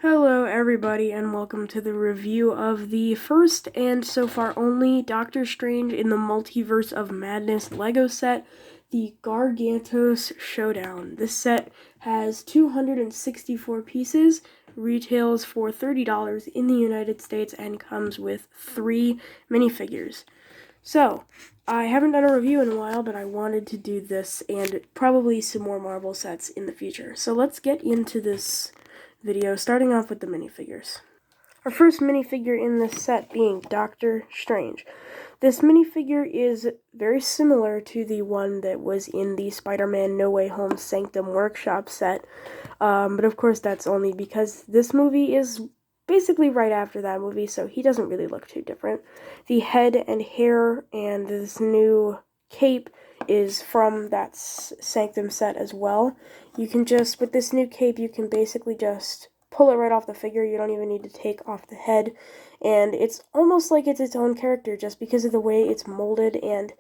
Hello everybody and welcome to the review of the first and so far only Doctor Strange in the Multiverse of Madness LEGO set, the Gargantos Showdown. This set has 264 pieces, retails for $30 in the United States, and comes with 3 minifigures. So, I haven't done a review in a while, but I wanted to do this and probably some more Marvel sets in the future. So let's get into this video, starting off with the minifigures. Our first minifigure in this set being Doctor Strange. This minifigure is very similar to the one that was in the Spider-Man No Way Home Sanctum Workshop set, but of course that's only because this movie is basically right after that movie, so he doesn't really look too different. The head and hair and this new cape is from that Sanctum set as well. You can just, with this new cape, you can basically just pull it right off the figure. You don't even need to take off the head, and it's almost like it's its own character just because of the way it's molded. And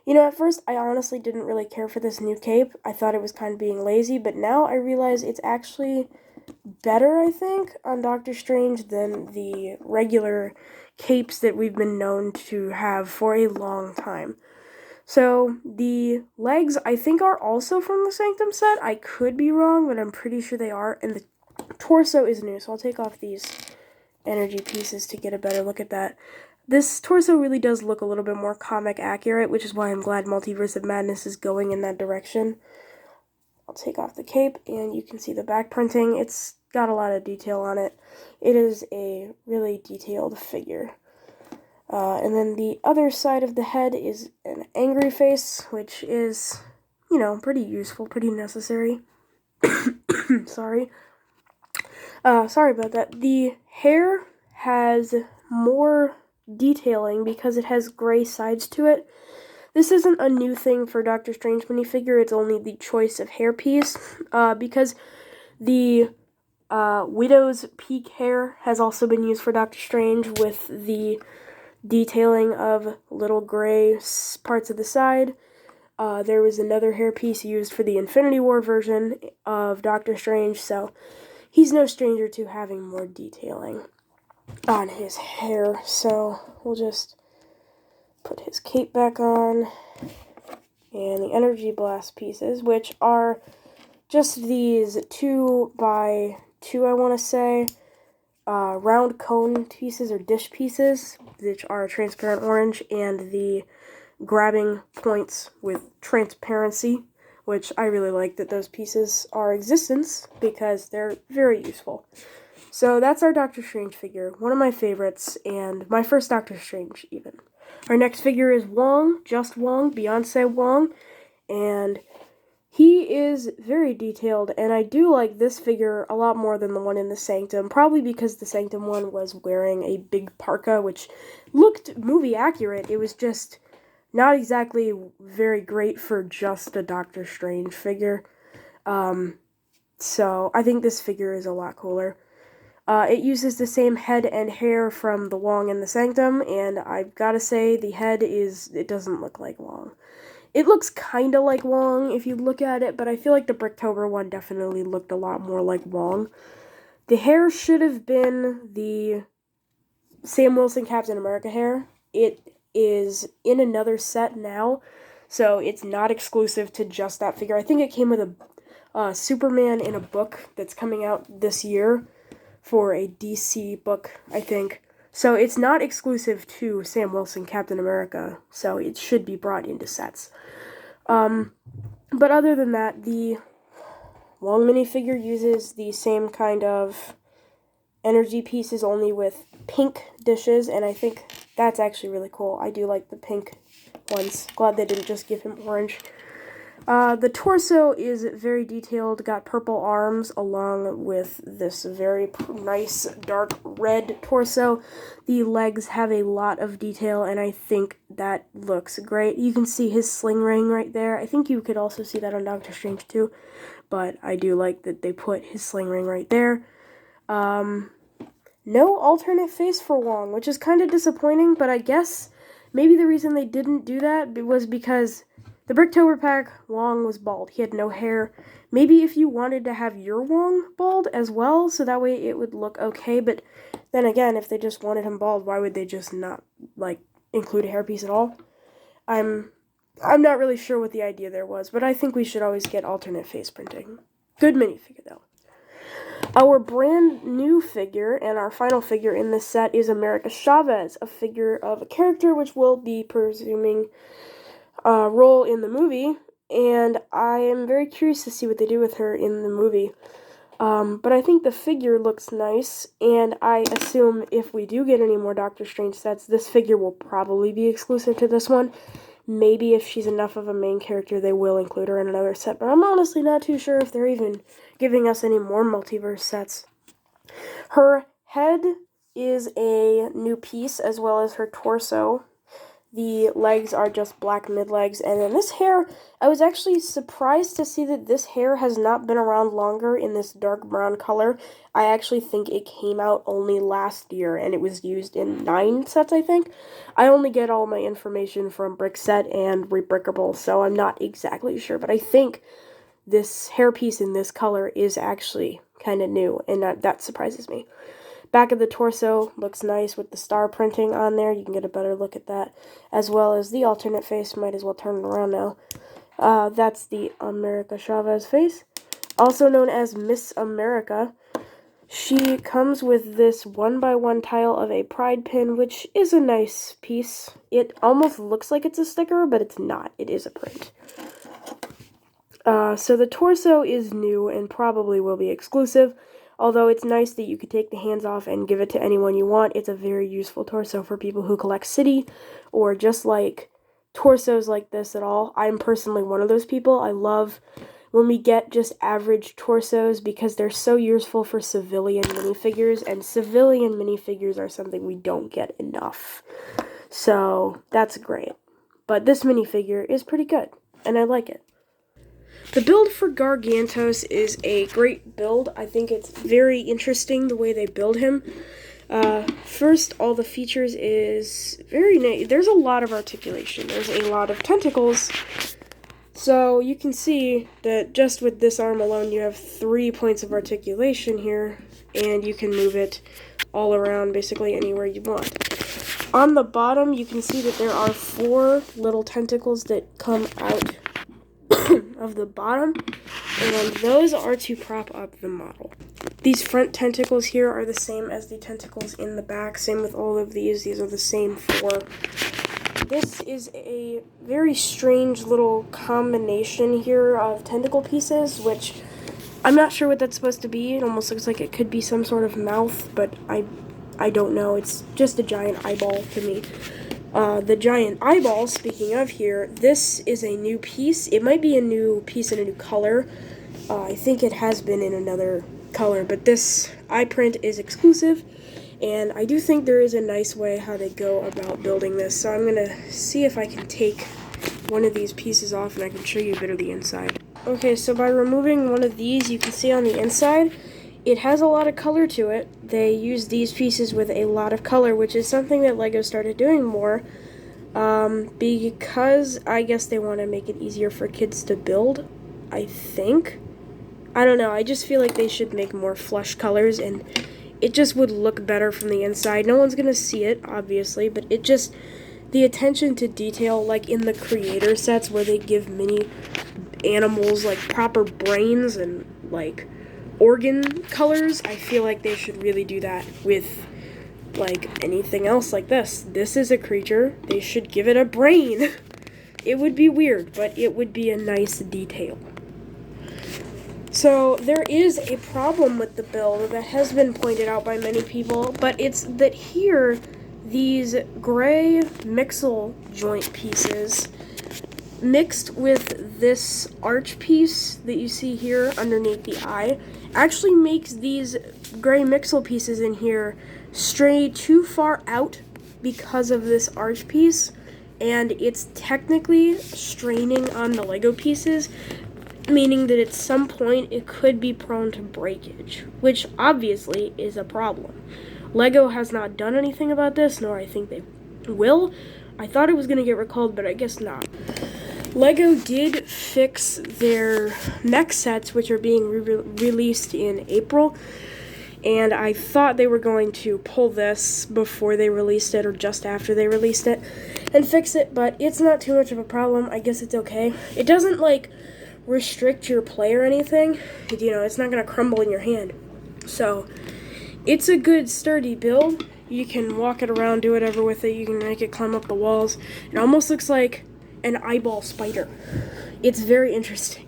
at first I honestly didn't really care for this new cape. I thought it was kind of being lazy, but now I realize it's actually better, I think, on Doctor Strange than the regular capes that we've been known to have for a long time. So, the legs, I think, are also from the Sanctum set. I could be wrong, but I'm pretty sure they are. And the torso is new, so I'll take off these energy pieces to get a better look at that. This torso really does look a little bit more comic accurate, which is why I'm glad Multiverse of Madness is going in that direction. I'll take off the cape, and you can see the back printing. It's got a lot of detail on it. It is a really detailed figure. And then the other side of the head is an angry face, which is, pretty useful, pretty necessary. Sorry. Sorry about that. The hair has more detailing because it has gray sides to it. This isn't a new thing for Doctor Strange minifigure, it's only the choice of hairpiece, because the Widow's Peak hair has also been used for Doctor Strange with the detailing of little gray parts of the side. There was another hairpiece used for the Infinity War version of Doctor Strange, so he's no stranger to having more detailing on his hair. So we'll just put his cape back on, and the energy blast pieces, which are just these 2x2, I want to say, round cone pieces or dish pieces, which are transparent orange, and the grabbing points with transparency, which I really like that those pieces are existence because they're very useful. So that's our Doctor Strange figure, one of my favorites, and my first Doctor Strange even. Our next figure is Wong, just Wong, Beyonce Wong, and he is very detailed, and I do like this figure a lot more than the one in the Sanctum, probably because the Sanctum one was wearing a big parka, which looked movie accurate. It was just not exactly very great for just a Doctor Strange figure. So I think this figure is a lot cooler. It uses the same head and hair from the Wong in the Sanctum, and I've gotta say, the head it doesn't look like Wong. It looks kinda like Wong if you look at it, but I feel like the Bricktober one definitely looked a lot more like Wong. The hair should have been the Sam Wilson Captain America hair. It is in another set now, so it's not exclusive to just that figure. I think it came with a Superman in a book that's coming out this year for a DC book, I think. So it's not exclusive to Sam Wilson Captain America, so it should be brought into sets. But other than that, the Wong minifigure uses the same kind of energy pieces, only with pink dishes, and I think that's actually really cool. I do like the pink ones. Glad they didn't just give him orange. The torso is very detailed, got purple arms along with this very nice dark red torso. The legs have a lot of detail, and I think that looks great. You can see his sling ring right there. I think you could also see that on Doctor Strange too, but I do like that they put his sling ring right there. No alternate face for Wong, which is kind of disappointing, but I guess maybe the reason they didn't do that was because The Bricktober pack, Wong was bald. He had no hair. Maybe if you wanted to have your Wong bald as well, so that way it would look okay, but then again, if they just wanted him bald, why would they just not, like, include a hairpiece at all? I'm not really sure what the idea there was, but I think we should always get alternate face printing. Good minifigure, though. Our brand new figure and our final figure in this set is America Chavez, a figure of a character which will be presuming a role in the movie, and I am very curious to see what they do with her in the movie. But I think the figure looks nice, and I assume if we do get any more Doctor Strange sets, this figure will probably be exclusive to this one. Maybe if she's enough of a main character, they will include her in another set, but I'm honestly not too sure if they're even giving us any more multiverse sets. Her head is a new piece, as well as her torso. The legs are just black mid-legs, and then this hair, I was actually surprised to see that this hair has not been around longer in this dark brown color. I actually think it came out only last year, and it was used in 9 sets, I think. I only get all my information from Brickset and Rebrickable, so I'm not exactly sure, but I think this hairpiece in this color is actually kind of new, and that surprises me. Back of the torso looks nice with the star printing on there. You can get a better look at that, as well as the alternate face. Might as well turn it around now. That's the America Chavez face, also known as Miss America. She comes with this 1x1 tile of a pride pin, which is a nice piece. It almost looks like it's a sticker, but it's not. It is a print. So the torso is new and probably will be exclusive. Although it's nice that you could take the hands off and give it to anyone you want. It's a very useful torso for people who collect City or just like torsos like this at all. I'm personally one of those people. I love when we get just average torsos because they're so useful for civilian minifigures, and civilian minifigures are something we don't get enough. So that's great. But this minifigure is pretty good, and I like it. The build for Gargantos is a great build. I think it's very interesting the way they build him. First, all the features is very nice. There's a lot of articulation. There's a lot of tentacles. So you can see that just with this arm alone, you have 3 points of articulation here, and you can move it all around basically anywhere you want. On the bottom, you can see that there are 4 little tentacles that come out of the bottom, and those are to prop up the model. These front tentacles here are the same as the tentacles in the back. Same with all of these. These are the same 4. This is a very strange little combination here of tentacle pieces, which I'm not sure what that's supposed to be. It almost looks like it could be some sort of mouth, but I don't know. It's just a giant eyeball to me. The giant eyeball, speaking of here, this is a new piece. It might be a new piece in a new color. I think it has been in another color, but this eye print is exclusive, and I do think there is a nice way how they go about building this. So I'm going to see if I can take one of these pieces off and I can show you a bit of the inside. Okay, so by removing one of these, you can see on the inside, it has a lot of color to it. They use these pieces with a lot of color, which is something that LEGO started doing more, because I guess they want to make it easier for kids to build, I think. I don't know, I just feel like they should make more flush colors, and it just would look better from the inside. No one's going to see it, obviously, but it just, the attention to detail, like in the creator sets where they give mini animals, like, proper brains and, like, organ colors, I feel like they should really do that with, like, anything else like this. This is a creature. They should give it a brain. It would be weird, but it would be a nice detail. So there is a problem with the build that has been pointed out by many people, but it's that here, these gray mixel joint pieces mixed with this arch piece that you see here underneath the eye actually makes these gray mixel pieces in here stray too far out because of this arch piece, and it's technically straining on the Lego pieces, meaning that at some point it could be prone to breakage, which obviously is a problem. Lego has not done anything about this, nor I think they will. I thought it was going to get recalled, but I guess not. Lego did fix their mech sets, which are being released in April. And I thought they were going to pull this before they released it or just after they released it and fix it, but it's not too much of a problem. I guess it's okay. It doesn't, like, restrict your play or anything. You know, it's not going to crumble in your hand. So, it's a good, sturdy build. You can walk it around, do whatever with it. You can make it climb up the walls. It almost looks like an eyeball spider. It's very interesting.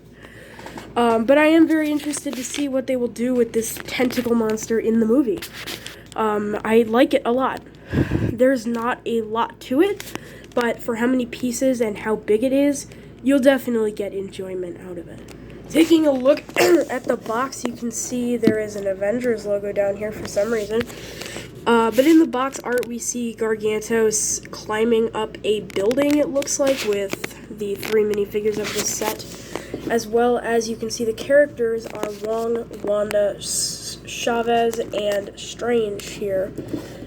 But I am very interested to see what they will do with this tentacle monster in the movie. I like it a lot. There's not a lot to it, but for how many pieces and how big it is, you'll definitely get enjoyment out of it. Taking a look at the box, you can see there is an Avengers logo down here for some reason. But in the box art, we see Gargantos climbing up a building, it looks like, with the 3 minifigures of this set. As well as you can see the characters are Wong, Wanda, Chavez, and Strange here.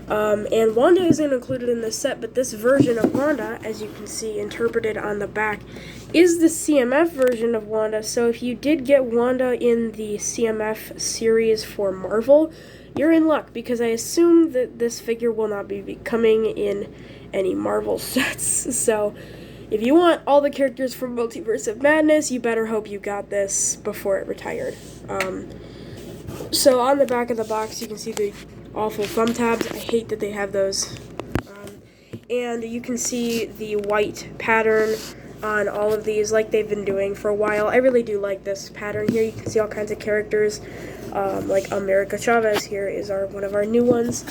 And Wanda isn't included in this set, but this version of Wanda, as you can see interpreted on the back, is the CMF version of Wanda. So if you did get Wanda in the CMF series for Marvel, you're in luck, because I assume that this figure will not be coming in any Marvel sets. So if you want all the characters from Multiverse of Madness, you better hope you got this before it retired. So on the back of the box, you can see the awful thumb tabs. I hate that they have those. And you can see the white pattern on all of these, like they've been doing for a while. I really do like this pattern here. You can see all kinds of characters, like America Chavez here is one of our new ones.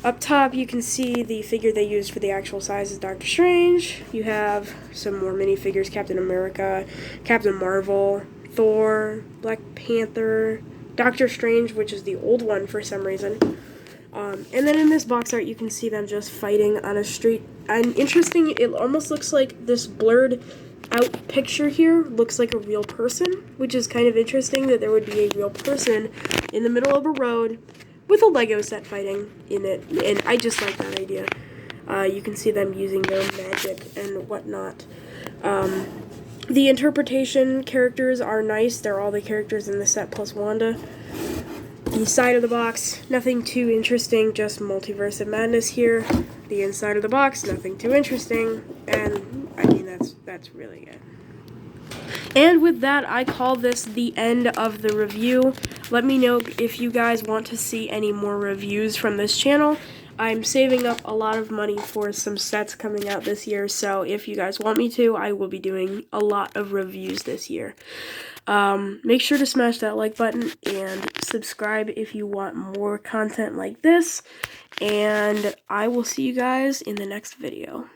Up top, you can see the figure they used for the actual size is Doctor Strange. You have some more minifigures, Captain America, Captain Marvel, Thor, Black Panther, Doctor Strange, which is the old one for some reason. And then in this box art, you can see them just fighting on a street. And interesting, it almost looks like this blurred out picture here looks like a real person, which is kind of interesting that there would be a real person in the middle of a road with a Lego set fighting in it, and I just like that idea. You can see them using their magic and whatnot. The interpretation characters are nice. They're all the characters in the set plus Wanda. The side of the box, nothing too interesting, just Multiverse of Madness here. The inside of the box, nothing too interesting, and I mean, that's really it. And with that, I call this the end of the review. Let me know if you guys want to see any more reviews from this channel. I'm saving up a lot of money for some sets coming out this year, so if you guys want me to, I will be doing a lot of reviews this year. Make sure to smash that like button and subscribe if you want more content like this, and I will see you guys in the next video.